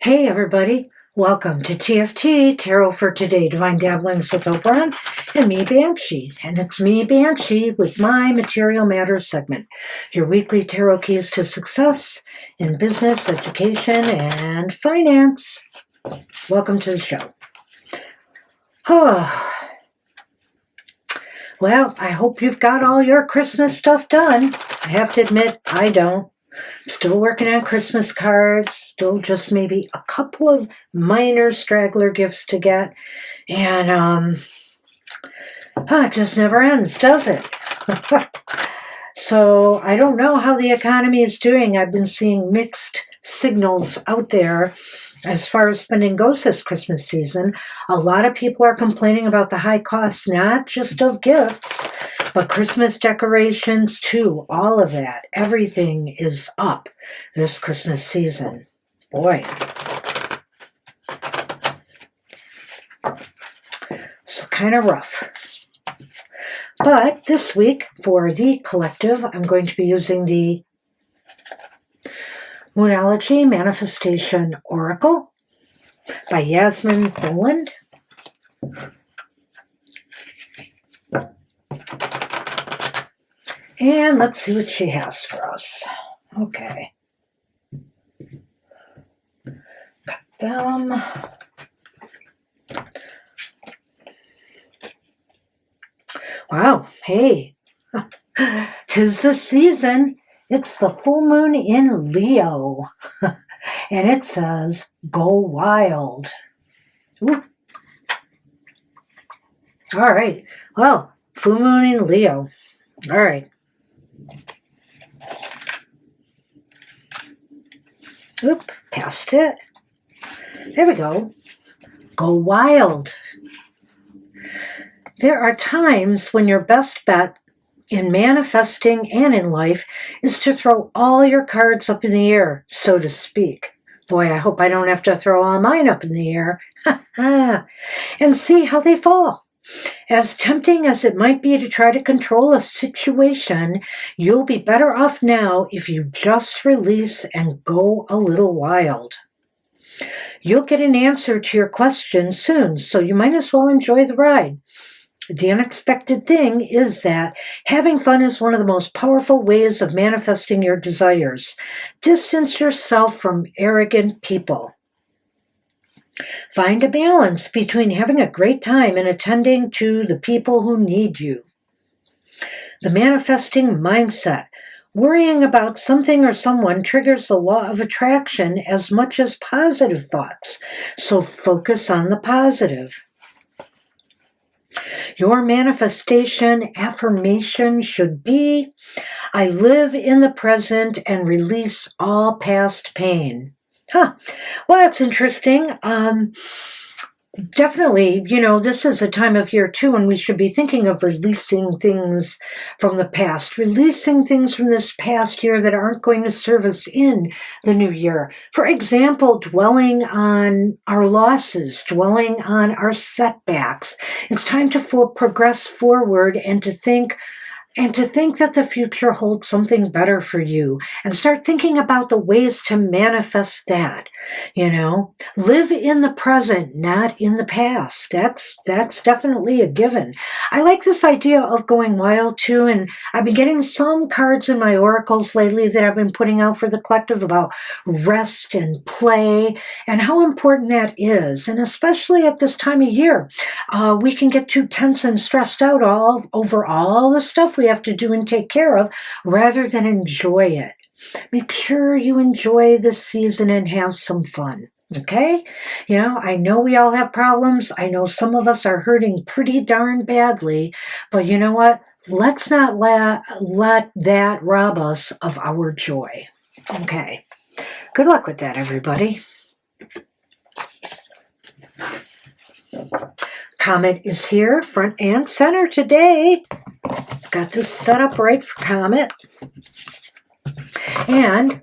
Hey everybody, welcome to TFT, Tarot for Today, Divine Dabblings with Oberon, and me, Banshee. And it's me, Banshee, with my Material Matters segment, your weekly tarot keys to success in business, education, and finance. Welcome to the show. Oh, well, I hope you've got all your Christmas stuff done. I have to admit, I don't. Still working on Christmas cards, still just maybe a couple of minor straggler gifts to get. And it just never ends, does it? So I don't know how the economy is doing. I've been seeing mixed signals out there as far as spending goes this Christmas season. A lot of people are complaining about the high costs, not just of gifts, but Christmas decorations too, all of that. Everything is up this Christmas season. Boy. So kind of rough. But this week, for the collective, I'm going to be using the Moonology Manifestation Oracle by Yasmin Boland. And let's see what she has for us. Okay. Got them. Wow. Hey. 'Tis the season. It's the full moon in Leo. And it says, go wild. Ooh. All right. Well, full moon in Leo. All right. Oop, past it. There we go. Go wild. There are times when your best bet in manifesting and in life is to throw all your cards up in the air, so to speak. Boy, I hope I don't have to throw all mine up in the air. And see how they fall. As tempting as it might be to try to control a situation, you'll be better off now if you just release and go a little wild. You'll get an answer to your question soon, so you might as well enjoy the ride. The unexpected thing is that having fun is one of the most powerful ways of manifesting your desires. Distance yourself from arrogant people. Find a balance between having a great time and attending to the people who need you. The manifesting mindset. Worrying about something or someone triggers the law of attraction as much as positive thoughts, so focus on the positive. Your manifestation affirmation should be, I live in the present and release all past pain. Well, that's interesting. Definitely, this is a time of year too when we should be thinking of releasing things from the past, releasing things from this past year that aren't going to serve us in the new year. For example, dwelling on our losses, dwelling on our setbacks. It's time to progress forward and to think that the future holds something better for you, and start thinking about the ways to manifest that. Live in the present, not in the past. That's definitely a given. I like this idea of going wild too, and I've been getting some cards in my oracles lately that I've been putting out for the collective about rest and play and how important that is. And especially at this time of year, we can get too tense and stressed out over all the stuff we have to do and take care of rather than enjoy it. Make sure you enjoy this season and have some fun. Okay? I know we all have problems. I know some of us are hurting pretty darn badly, but you know what? Let's not let that rob us of our joy. Okay. Good luck with that, everybody. Comet is here, front and center today. Got this set up right for Comet. And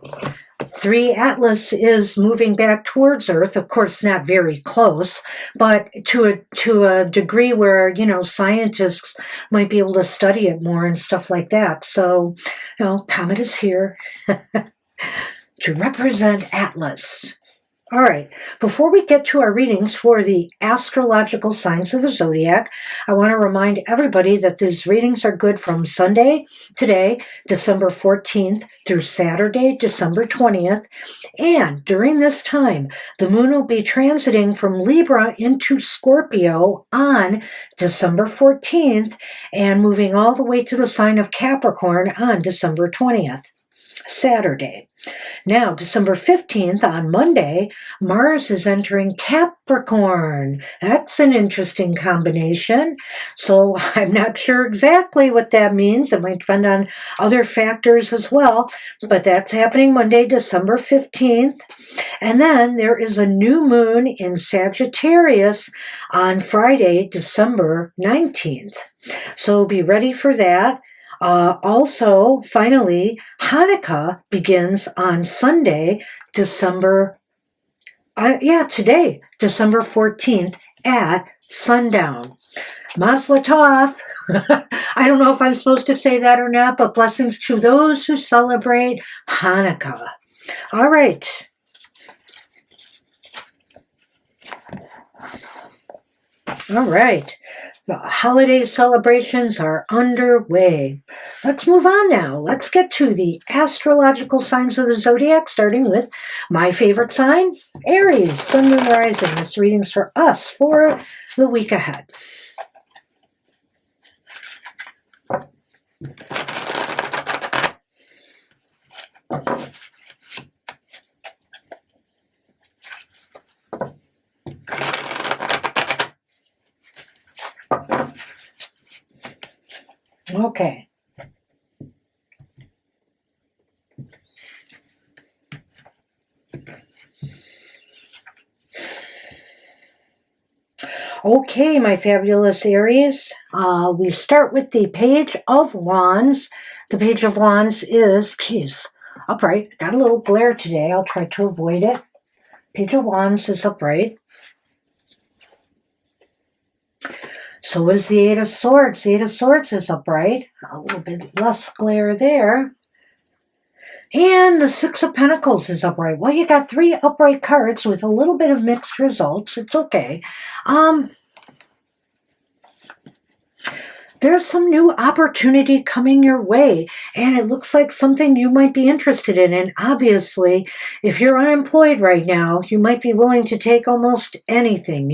3 Atlas is moving back towards Earth. Of course, not very close, but to a degree where, scientists might be able to study it more and stuff like that. So, Comet is here to represent Atlas. All right, before we get to our readings for the astrological signs of the zodiac, I want to remind everybody that these readings are good from Sunday, today, December 14th, through Saturday, December 20th. And during this time, the moon will be transiting from Libra into Scorpio on December 14th and moving all the way to the sign of Capricorn on December 20th, Saturday. Now, December 15th, on Monday, Mars is entering Capricorn. That's an interesting combination. So I'm not sure exactly what that means. It might depend on other factors as well. But that's happening Monday, December 15th. And then there is a new moon in Sagittarius on Friday, December 19th. So be ready for that. Also, finally, Hanukkah begins on Sunday, December 14th at sundown. Mazel tov. I don't know if I'm supposed to say that or not, but blessings to those who celebrate Hanukkah. All right. All right. The holiday celebrations are underway. Let's move on now. Let's get to the astrological signs of the zodiac, starting with my favorite sign, Aries, Sun, Moon, Rising. This reading's for us for the week ahead. Okay. Okay, my fabulous Aries. We start with the Page of Wands. The Page of Wands is, upright. Got a little glare today. I'll try to avoid it. Page of Wands is upright. So is the Eight of Swords. The Eight of Swords is upright. A little bit less glare there. And the Six of Pentacles is upright. Well, you got 3 upright cards with a little bit of mixed results. It's okay. There's some new opportunity coming your way, and it looks like something you might be interested in. And obviously, if you're unemployed right now, you might be willing to take almost anything,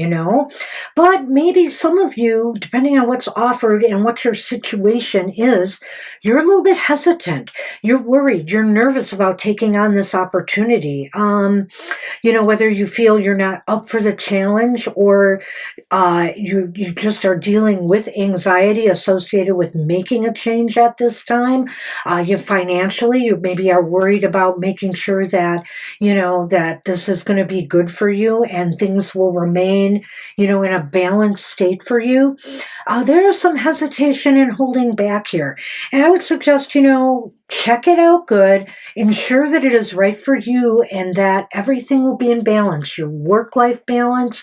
But maybe some of you, depending on what's offered and what your situation is, you're a little bit hesitant. You're worried. You're nervous about taking on this opportunity. Whether you feel you're not up for the challenge or you just are dealing with anxiety associated with making a change at this time. You maybe are worried about making sure that, that this is going to be good for you and things will remain, in a balanced state for you. There is some hesitation and holding back here. And I would suggest, check it out good, ensure that it is right for you and that everything will be in balance, your work-life balance.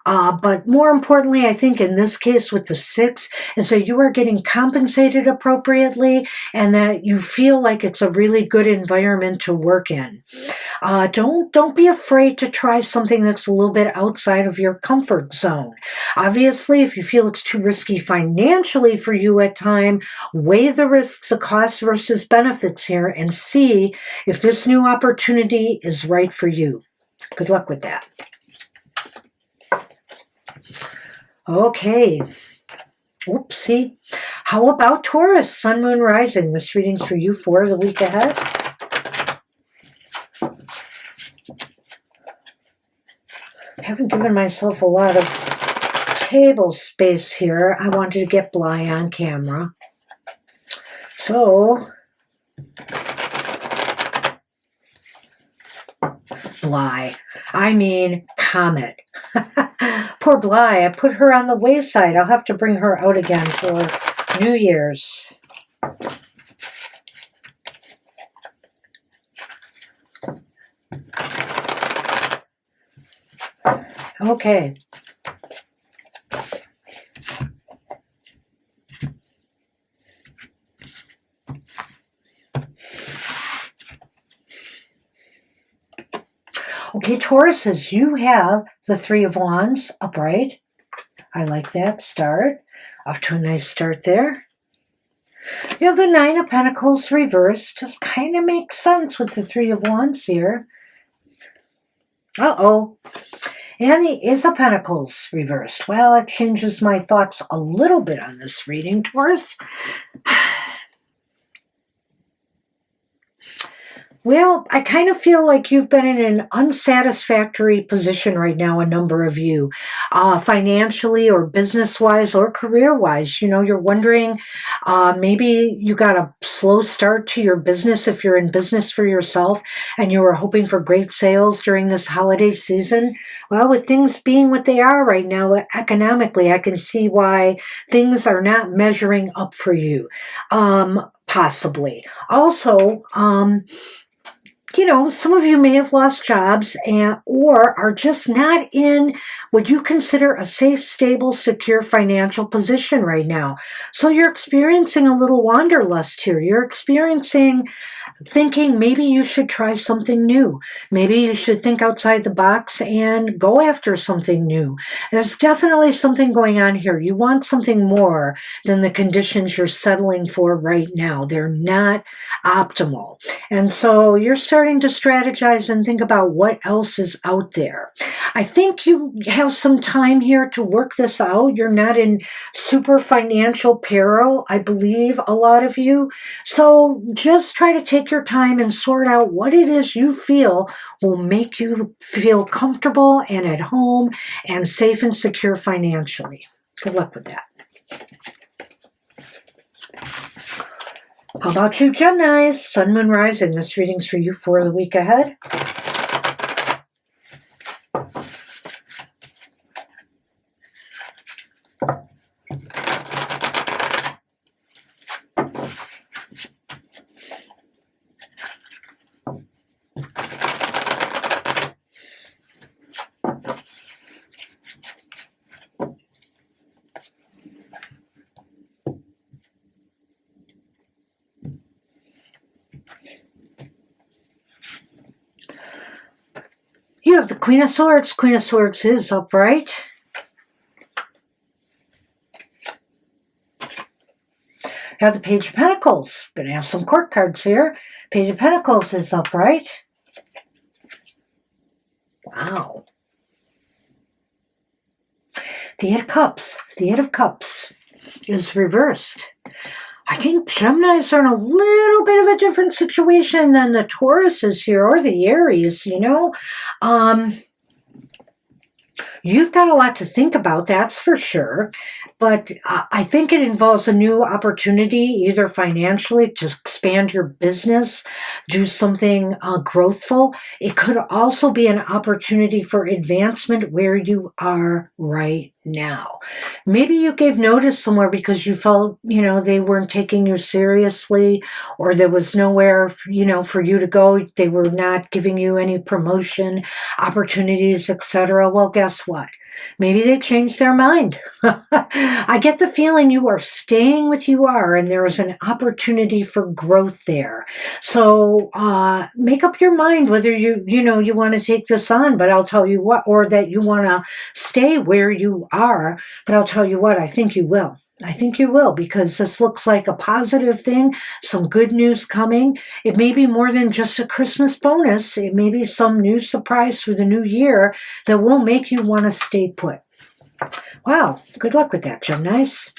But more importantly, I think in this case with the 6, is that you are getting compensated appropriately and that you feel like it's a really good environment to work in. Don't be afraid to try something that's a little bit outside of your comfort zone. Obviously, if you feel it's too risky financially for you at time, weigh the risks, the costs versus benefits here and see if this new opportunity is right for you. Good luck with that. Okay. Oopsie. How about Taurus, Sun, Moon, Rising? This reading's for you for the week ahead. I haven't given myself a lot of table space here. I wanted to get Bly on camera. So, Bly. I mean, Comet. Poor Bly. I put her on the wayside. I'll have to bring her out again for New Year's. Okay. Okay, Tauruses, you have the Three of Wands upright. I like that start. Off to a nice start there. You have the Nine of Pentacles reversed. Just kind of makes sense with the Three of Wands here. Uh-oh. And the Ace of Pentacles reversed. Well, it changes my thoughts a little bit on this reading, Taurus. Well, I kind of feel like you've been in an unsatisfactory position right now, a number of you, financially or business-wise or career-wise. You know, you're wondering, maybe you got a slow start to your business if you're in business for yourself and you were hoping for great sales during this holiday season. Well, with things being what they are right now economically, I can see why things are not measuring up for you, possibly. Also, you know, some of you may have lost jobs or are just not in what you consider a safe, stable, secure financial position right now. So you're experiencing a little wanderlust here. You're experiencing thinking maybe you should try something new. Maybe you should think outside the box and go after something new. There's definitely something going on here. You want something more than the conditions you're settling for right now. They're not optimal. And so you're starting to strategize and think about what else is out there. I think you have some time here to work this out. You're not in super financial peril, I believe, a lot of you. So just try to take your time and sort out what it is you feel will make you feel comfortable and at home and safe and secure financially. Good luck with that. How about you, Geminis? Sun, Moon, Rising. This reading's for you for the week ahead. You have the Queen of Swords. Queen of Swords is upright. You have the Page of Pentacles. Going to have some court cards here. Page of Pentacles is upright. Wow. The Eight of Cups. The Eight of Cups is reversed. I think Geminis are in a little bit of a different situation than the Tauruses here, or the Aries, you know. You've got a lot to think about, that's for sure. But I think it involves a new opportunity, either financially to expand your business, do something growthful. It could also be an opportunity for advancement where you are right now. Maybe you gave notice somewhere because you felt, you know, they weren't taking you seriously, or there was nowhere, you know, for you to go. They were not giving you any promotion opportunities, etc. Well, guess what? Maybe they changed their mind. I get the feeling you are staying with you are, and there is an opportunity for growth there. So make up your mind whether you want to take this on, but I'll tell you what, or that you want to stay where you are, but I'll tell you what, I think you will. I think you will, because this looks like a positive thing, some good news coming. It may be more than just a Christmas bonus. It may be some new surprise for the new year that will make you want to stay put. Wow, good luck with that, Geminis.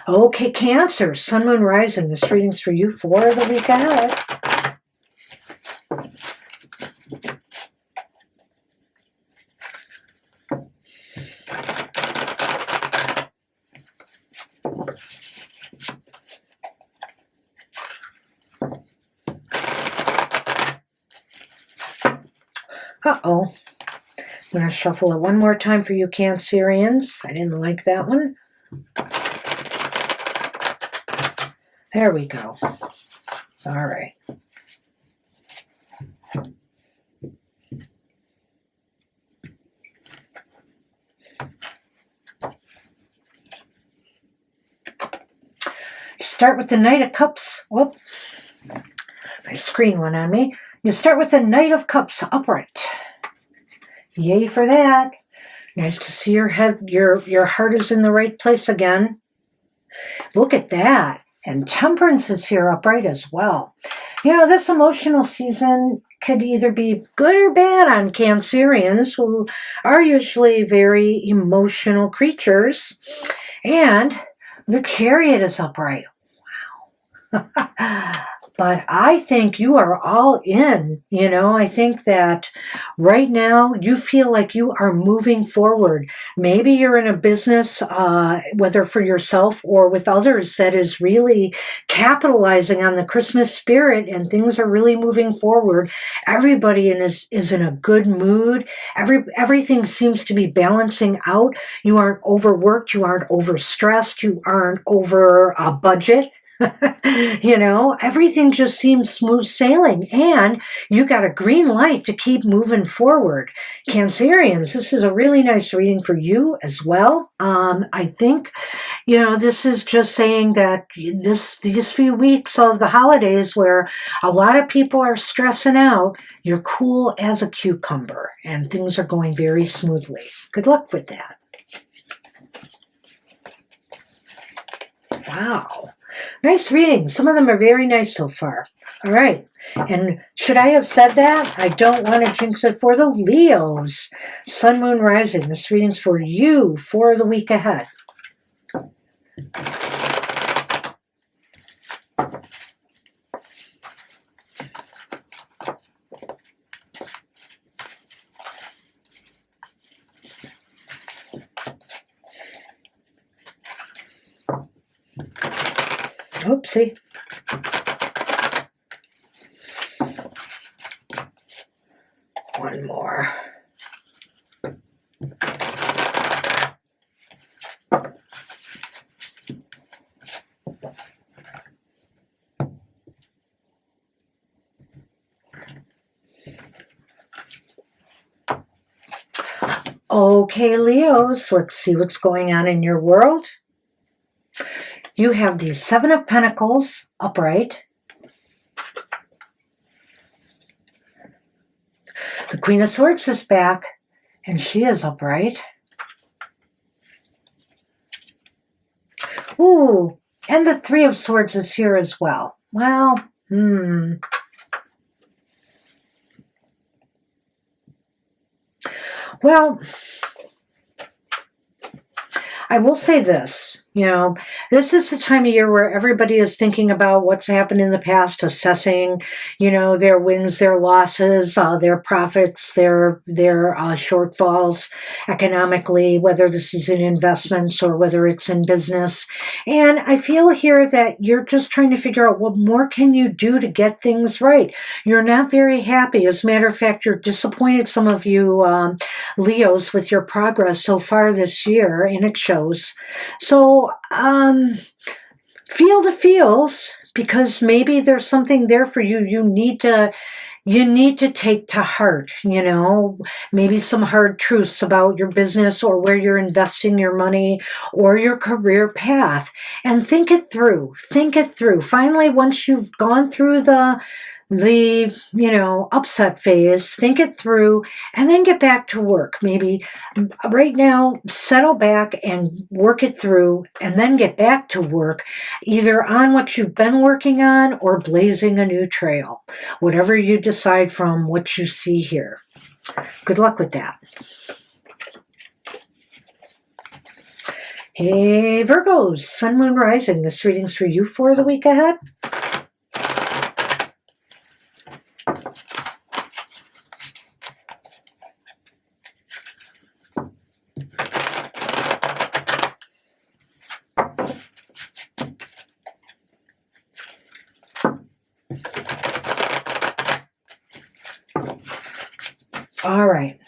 Okay, Cancer, Sun, Moon, Rising. This reading's for you for the week ahead. Uh-oh. I'm going to shuffle it one more time for you Cancerians. I didn't like that one. There we go. All right. Start with the Knight of Cups. Whoop. My screen went on me. You start with the Knight of Cups upright. Yay for that. Nice to see your head, your heart is in the right place again. Look at that. And Temperance is here upright as well. You know, this emotional season could either be good or bad on Cancerians, who are usually very emotional creatures. And the Chariot is upright. Wow. But I think you are all in. You know, I think that right now you feel like you are moving forward. Maybe you're in a business, whether for yourself or with others, that is really capitalizing on the Christmas spirit, and things are really moving forward. Everybody is in a good mood. Everything seems to be balancing out. You aren't overworked. You aren't overstressed. You aren't over a budget. You know, everything just seems smooth sailing, and you got a green light to keep moving forward. Cancerians, this is a really nice reading for you as well. I think, you know, this is just saying that these few weeks of the holidays where a lot of people are stressing out, you're cool as a cucumber, and things are going very smoothly. Good luck with that. Wow. Nice reading. Some of them are very nice so far. All right. And should I have said that? I don't want to jinx it for the Leos. Sun, Moon, Rising. This reading's for you for the week ahead. Oopsie. One more. Okay, Leos, let's see what's going on in your world. You have the Seven of Pentacles upright. The Queen of Swords is back, and she is upright. Ooh, and the Three of Swords is here as well. Well, Well, I will say this. You know, this is the time of year where everybody is thinking about what's happened in the past, assessing, you know, their wins, their losses, their profits, their shortfalls economically, whether this is in investments or whether it's in business. And I feel here that you're just trying to figure out what more can you do to get things right. You're not very happy. As a matter of fact, you're disappointed, some of you Leos, with your progress so far this year, and it shows. So feel the feels, because maybe there's something there for you. You need to take to heart, you know, maybe some hard truths about your business or where you're investing your money or your career path, and think it through. Think it through. Finally, once you've gone through the upset phase, think it through, and then get back to work. Maybe right now, settle back and work it through, and then get back to work, either on what you've been working on or blazing a new trail. Whatever you decide from what you see here. Good luck with that. Hey, Virgos, Sun, Moon, Rising. This reading's for you for the week ahead. All right.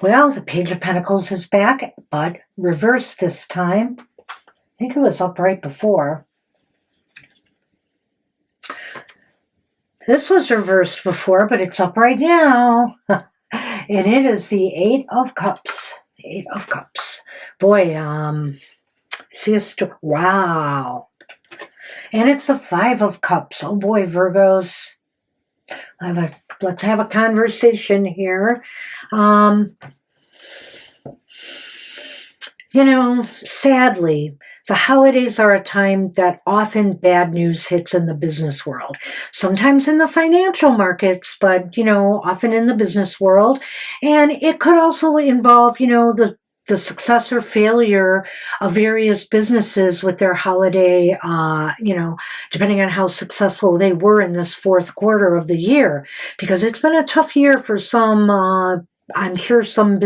Well, the Page of Pentacles is back, but reversed this time. I think it was up right before. This was reversed before, but it's up right now. And it is the Eight of Cups. Eight of Cups. Boy, see a wow. And it's the Five of Cups. Oh boy, Virgos. Let's have a conversation here. You know, sadly, the holidays are a time that often bad news hits in the business world. Sometimes in the financial markets, but, you know, often in the business world. And it could also involve, you know, the success or failure of various businesses with their holiday, you know, depending on how successful they were in this fourth quarter of the year. Because it's been a tough year for some I'm sure some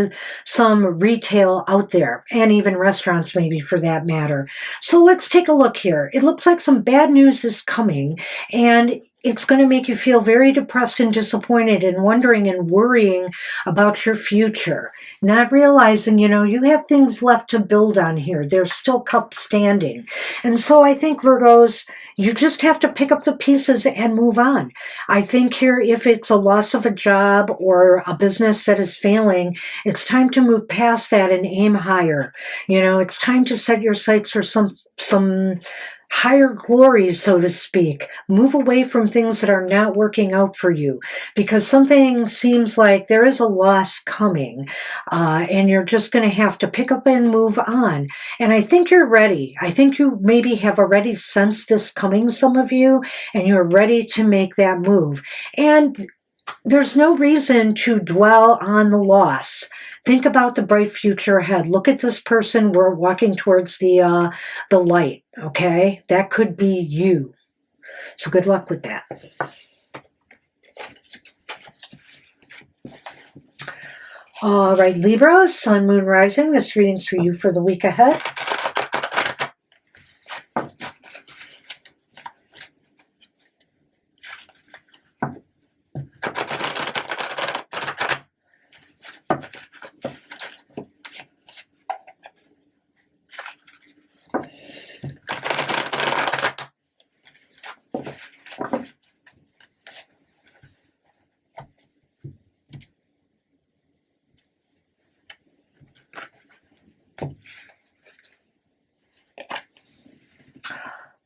retail out there, and even restaurants maybe for that matter. So let's take a look here. It looks like some bad news is coming, and it's going to make you feel very depressed and disappointed and wondering and worrying about your future. Not realizing, you know, you have things left to build on here. There's still cups standing. And so I think, Virgos, you just have to pick up the pieces and move on. I think here, if it's a loss of a job or a business that is failing, it's time to move past that and aim higher. You know, it's time to set your sights for some higher glory, so to speak. Move away from things that are not working out for you, because something seems like there is a loss coming, and you're just going to have to pick up and move on. And I think you're ready. I think you maybe have already sensed this coming, some of you, and you're ready to make that move. And there's no reason to dwell on the loss. Think about the bright future ahead. Look at this person. We're walking towards the light, okay? That could be you. So good luck with that. All right, Libra, Sun, Moon, Rising. This reading's for you for the week ahead.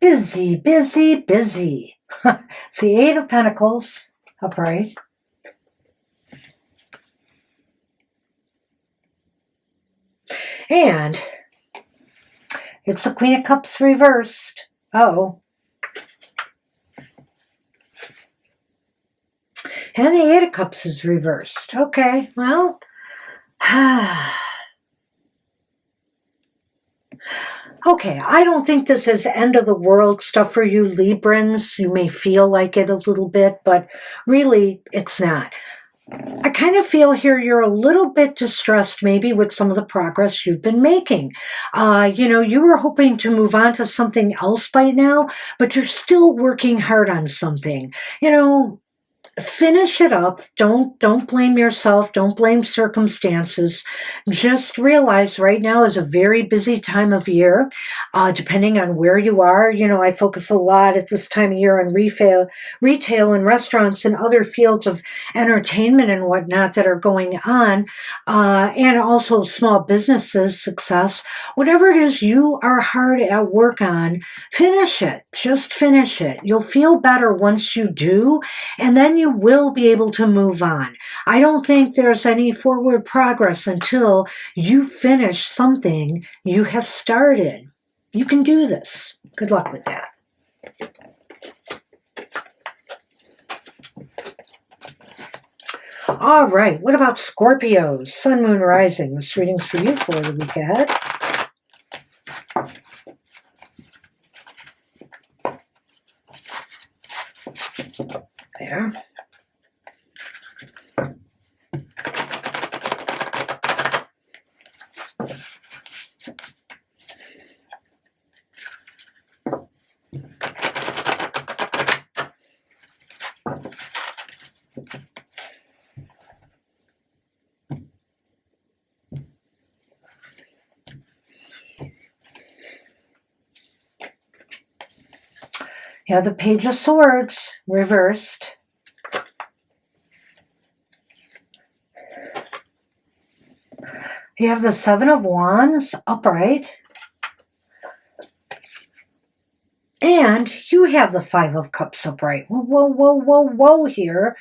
Busy, busy, busy. It's the Eight of Pentacles, upright. And it's the Queen of Cups reversed. Uh-oh. And the Eight of Cups is reversed. Okay, well. Okay, I don't think this is end of the world stuff for you Librans. You may feel like it a little bit, but really it's not. I kind of feel here you're a little bit distressed maybe with some of the progress you've been making. You know, you were hoping to move on to something else by now, but you're still working hard on something. You know, finish it up. Don't blame yourself. Don't blame circumstances. Just realize right now is a very busy time of year, depending on where you are. You know, I focus a lot at this time of year on retail and restaurants and other fields of entertainment and whatnot that are going on, and also small businesses success. Whatever it is you are hard at work on, finish it. Just finish it. You'll feel better once you do, and then you will be able to move on. I don't think there's any forward progress until you finish something you have started. You can do this. Good luck with that. All right, what about Scorpios? Sun, Moon, Rising. This reading's for you for the week ahead. There. You have the Page of Swords reversed. You have the Seven of Wands upright. And you have the Five of Cups upright. Whoa, whoa, whoa, whoa here.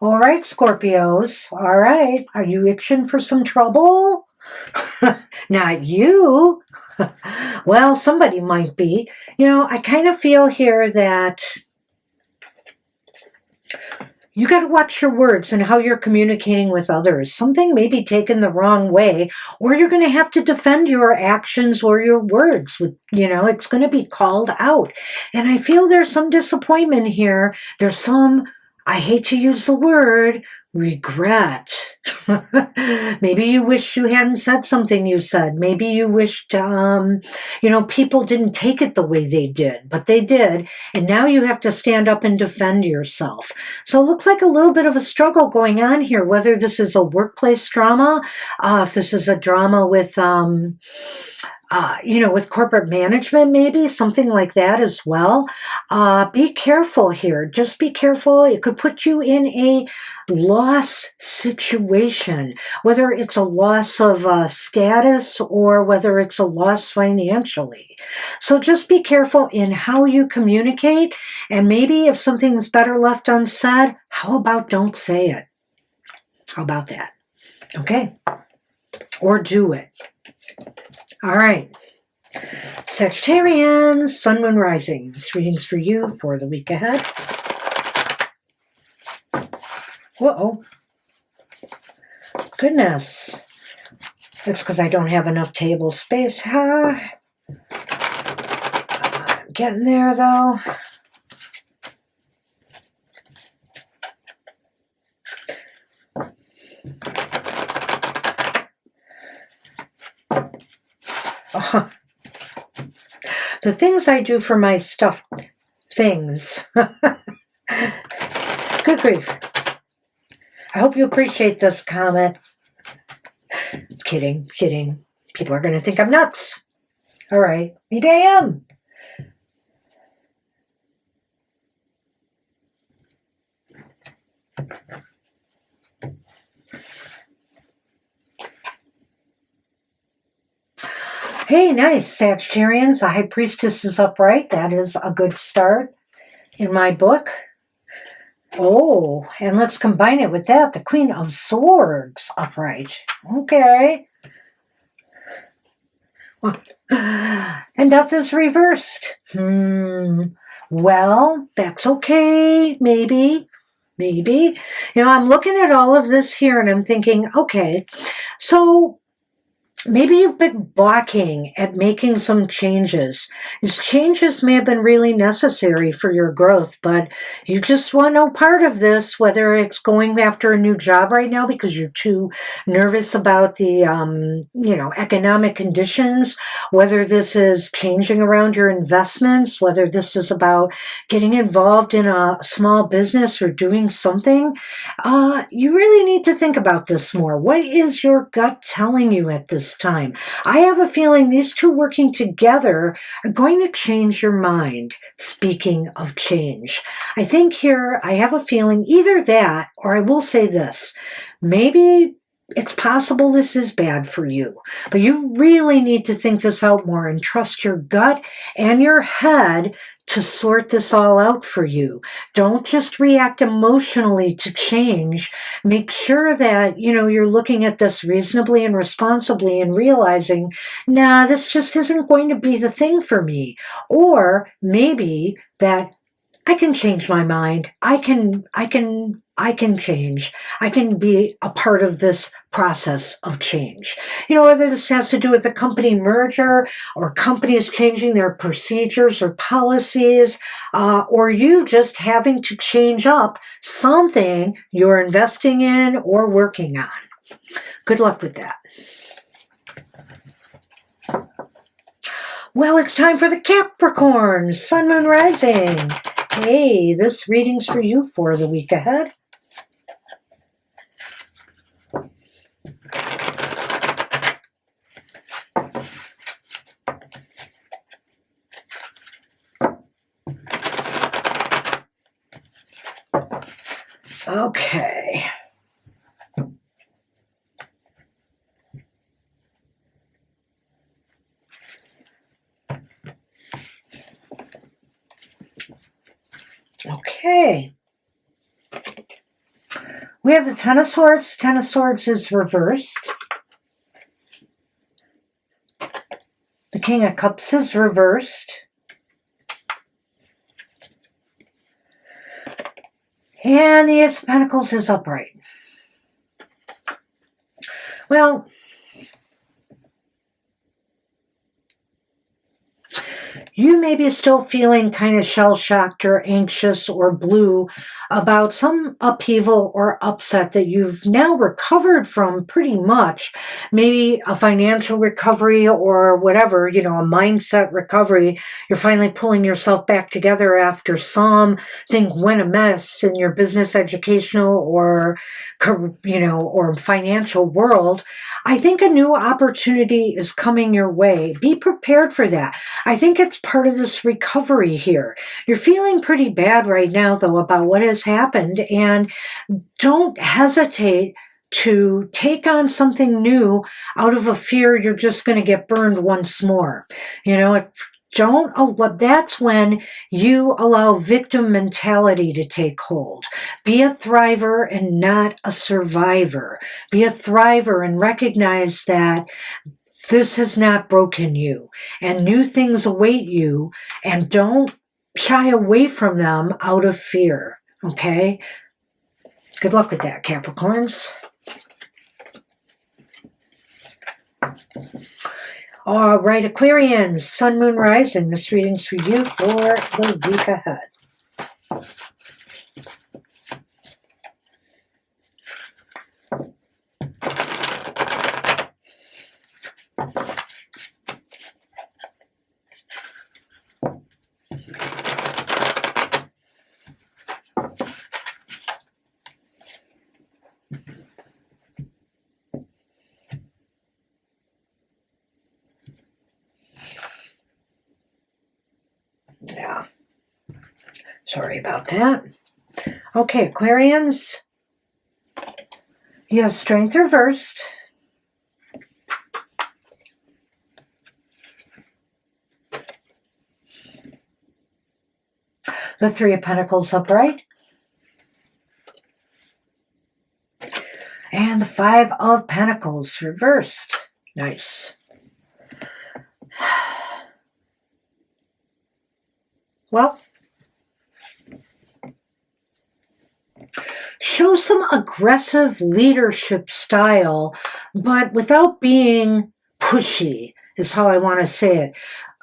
All right, Scorpios. All right. Are you itching for some trouble? Not you. Well, somebody might be. You know, I kind of feel here that you got to watch your words and how you're communicating with others. Something may be taken the wrong way, or you're going to have to defend your actions or your words. It's going to be called out. And I feel there's some disappointment here. There's some, I hate to use the word, regret. Maybe you wish you hadn't said something you said. Maybe you wished, people didn't take it the way they did, but they did. And now you have to stand up and defend yourself. So it looks like a little bit of a struggle going on here, whether this is a workplace drama, if this is a drama with, with corporate management, maybe something like that as well. Be careful here. Just be careful. It could put you in a loss situation, whether it's a loss of status or whether it's a loss financially. So just be careful in how you communicate. And maybe if something's better left unsaid, how about don't say it? How about that? Okay. Or do it. All right. Sagittarians, Sun, Moon, Rising. This reading's for you for the week ahead. Uh-oh. Goodness. It's because I don't have enough table space, huh? I'm getting there, though. The things I do for my stuffed things. Good grief. I hope you appreciate this comment. Kidding. People are going to think I'm nuts. All right. Maybe I am. Hey, nice, Sagittarians. The High Priestess is upright. That is a good start in my book. Oh, and let's combine it with that. The Queen of Swords upright. Okay. And Death is reversed. Well, that's okay. Maybe. I'm looking at all of this here and I'm thinking, okay, so maybe you've been balking at making some changes. These changes may have been really necessary for your growth, but you just want no part of this, whether it's going after a new job right now because you're too nervous about the, economic conditions, whether this is changing around your investments, whether this is about getting involved in a small business or doing something. You really need to think about this more. What is your gut telling you at this time? I have a feeling these two working together are going to change your mind. Speaking of change, I think here I have a feeling either that, or I will say this, maybe it's possible this is bad for you, but you really need to think this out more and trust your gut and your head to sort this all out for you. Don't just react emotionally to change. Make sure that, you're looking at this reasonably and responsibly and realizing, nah, this just isn't going to be the thing for me. Or maybe that I can change my mind. I can change. I can be a part of this process of change. Whether this has to do with a company merger or companies changing their procedures or policies, or you just having to change up something you're investing in or working on. Good luck with that. Well, it's time for the Capricorn, Sun, Moon, Rising. Hey, this reading's for you for the week ahead. Okay. Okay. We have the Ten of Swords. Ten of Swords is reversed. The King of Cups is reversed. And the Ace of Pentacles is upright. Well, you may be still feeling kind of shell-shocked or anxious or blue about some upheaval or upset that you've now recovered from pretty much. Maybe a financial recovery or whatever, you know, a mindset recovery. You're finally pulling yourself back together after something went amiss in your business, educational, or, you know, or financial world. I think a new opportunity is coming your way. Be prepared for that. I think it's part of this recovery here. You're feeling pretty bad right now, though, about what has happened, and don't hesitate to take on something new out of a fear you're just going to get burned once more. You know, that's when you allow victim mentality to take hold. Be a thriver and not a survivor. Be a thriver and recognize that this has not broken you, and new things await you, and don't shy away from them out of fear, okay? Good luck with that, Capricorns. All right, Aquarians, Sun, Moon, Rising. This reading's for you for the week ahead. Yeah. Sorry about that. Okay, Aquarians. You have Strength reversed. The Three of Pentacles upright. And the Five of Pentacles reversed. Nice. Well, show some aggressive leadership style, but without being pushy, is how I want to say it.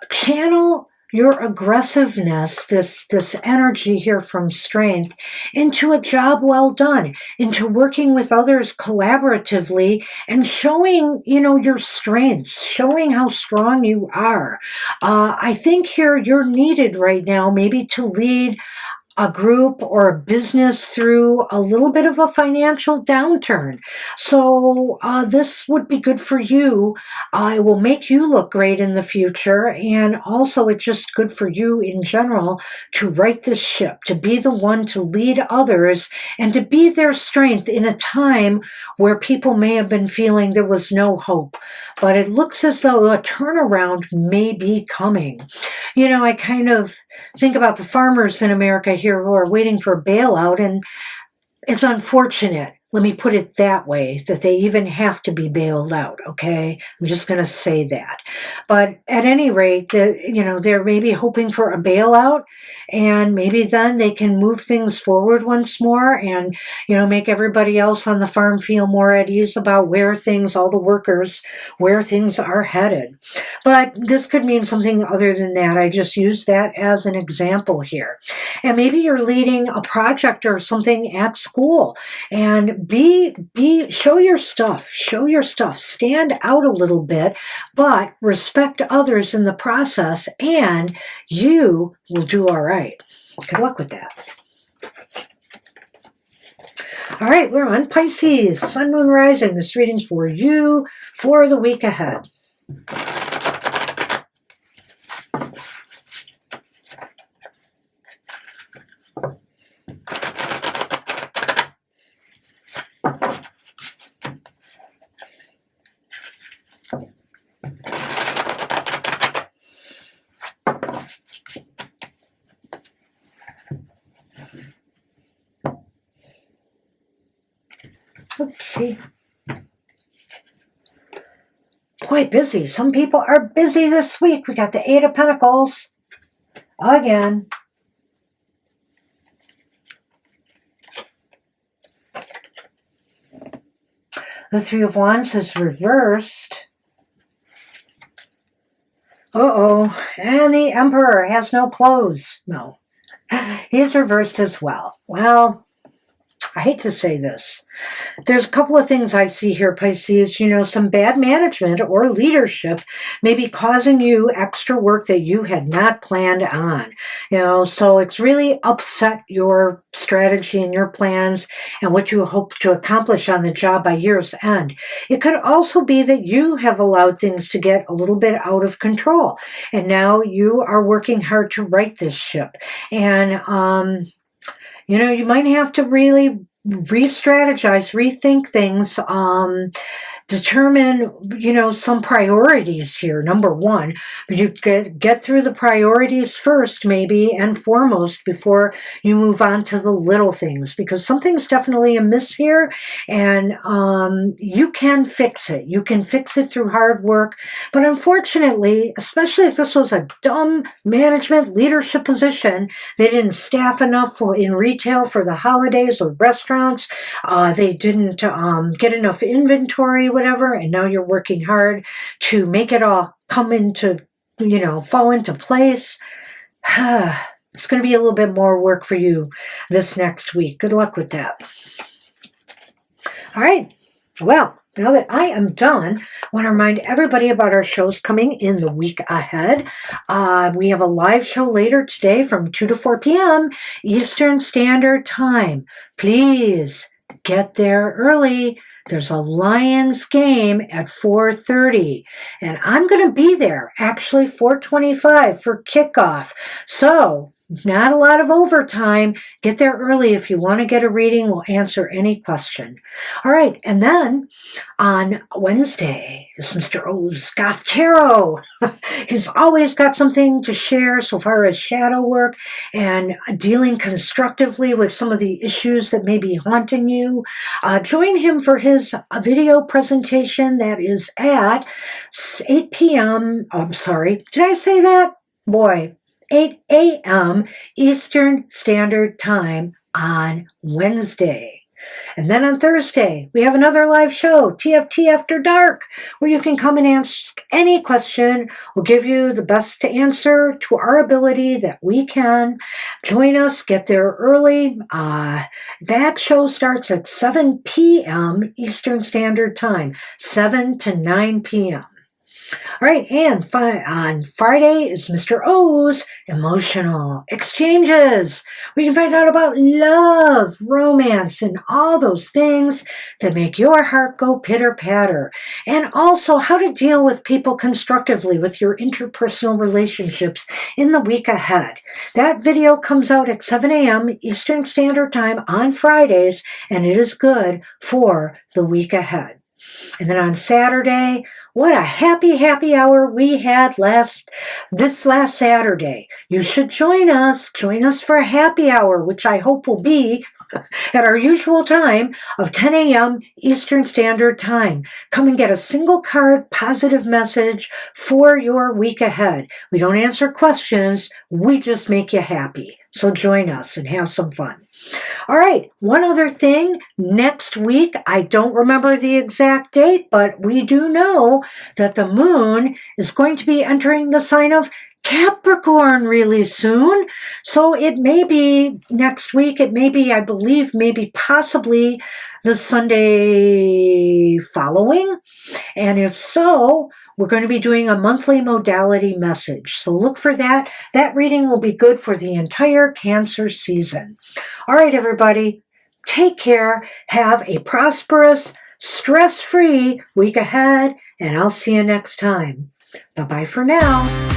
Channel your aggressiveness, this energy here from Strength, into a job well done, into working with others collaboratively and showing, you know, your strengths, showing how strong you are. I think here you're needed right now maybe to lead a group or a business through a little bit of a financial downturn. So this would be good for you. It will make you look great in the future. And also it's just good for you in general to right this ship, to be the one to lead others and to be their strength in a time where people may have been feeling there was no hope. But it looks as though a turnaround may be coming. You know, I kind of think about the farmers in America here who are waiting for a bailout, and it's unfortunate, let me put it that way, that they even have to be bailed out, okay? I'm just going to say that. But at any rate, they're maybe hoping for a bailout, and maybe then they can move things forward once more and, you know, make everybody else on the farm feel more at ease about all the workers, where things are headed. But this could mean something other than that. I just use that as an example here. And maybe you're leading a project or something at school, and show your stuff, stand out a little bit, but respect others in the process, and you will do all right. Good luck with that. All right, we're on Pisces, Sun, Moon, Rising. This reading's for you for the week ahead. see. Boy, busy. Some people are busy this week. We got the Eight of Pentacles again. The Three of Wands is reversed. Uh-oh. And the Emperor has no clothes. No. He's reversed as well. Well, I hate to say this. There's a couple of things I see here, Pisces. You know, some bad management or leadership may be causing you extra work that you had not planned on. You know, so it's really upset your strategy and your plans and what you hope to accomplish on the job by year's end. It could also be that you have allowed things to get a little bit out of control. And now you are working hard to right this ship. And, you know, you might have to really re-strategize, rethink things, determine, you know, some priorities here, number one. But you get through the priorities first, maybe, and foremost, before you move on to the little things, because something's definitely amiss here, and you can fix it. You can fix it through hard work, but unfortunately, especially if this was a dumb management leadership position, they didn't staff enough in retail for the holidays or restaurants, they didn't get enough inventory, whatever, and now you're working hard to make it all come into, you know, fall into place. It's going to be a little bit more work for you this next week. Good luck with that. All right. Well, now that I am done, I want to remind everybody about our shows coming in the week ahead. We have a live show later today from 2 to 4 p.m. Eastern Standard Time. Please get there early. There's a Lions game at 4:30, and I'm going to be there, actually 4:25 for kickoff. So, not a lot of overtime. Get there early if you want to get a reading. We'll answer any question. All right, and then on Wednesday is Mr. O's Goth Tarot. He's always got something to share so far as shadow work and dealing constructively with some of the issues that may be haunting you. Join him for his video presentation that is at 8 p.m. I'm sorry, did I say that? Boy. 8 a.m. Eastern Standard Time on Wednesday. And then on Thursday, we have another live show, TFT After Dark, where you can come and ask any question. We'll give you the best to answer to our ability that we can. Join us, get there early. That show starts at 7 p.m. Eastern Standard Time, 7 to 9 p.m. All right, and on Friday is Mr. O's Emotional Exchanges. We can find out about love, romance, and all those things that make your heart go pitter-patter. And also how to deal with people constructively with your interpersonal relationships in the week ahead. That video comes out at 7 a.m. Eastern Standard Time on Fridays, and it is good for the week ahead. And then on Saturday, what a happy hour we had this last Saturday. You should join us for a happy hour, which I hope will be at our usual time of 10 a.m. Eastern Standard Time. Come and get a single card positive message for your week ahead. We don't answer questions, we just make you happy. So join us and have some fun. All right, one other thing, next week, I don't remember the exact date, but we do know that the moon is going to be entering the sign of Capricorn really soon. So it may be next week, it may be, I believe, maybe possibly the Sunday following. And if so, we're going to be doing a monthly modality message. So look for that. That reading will be good for the entire Cancer season. All right, everybody, take care. Have a prosperous, stress-free week ahead, and I'll see you next time. Bye-bye for now.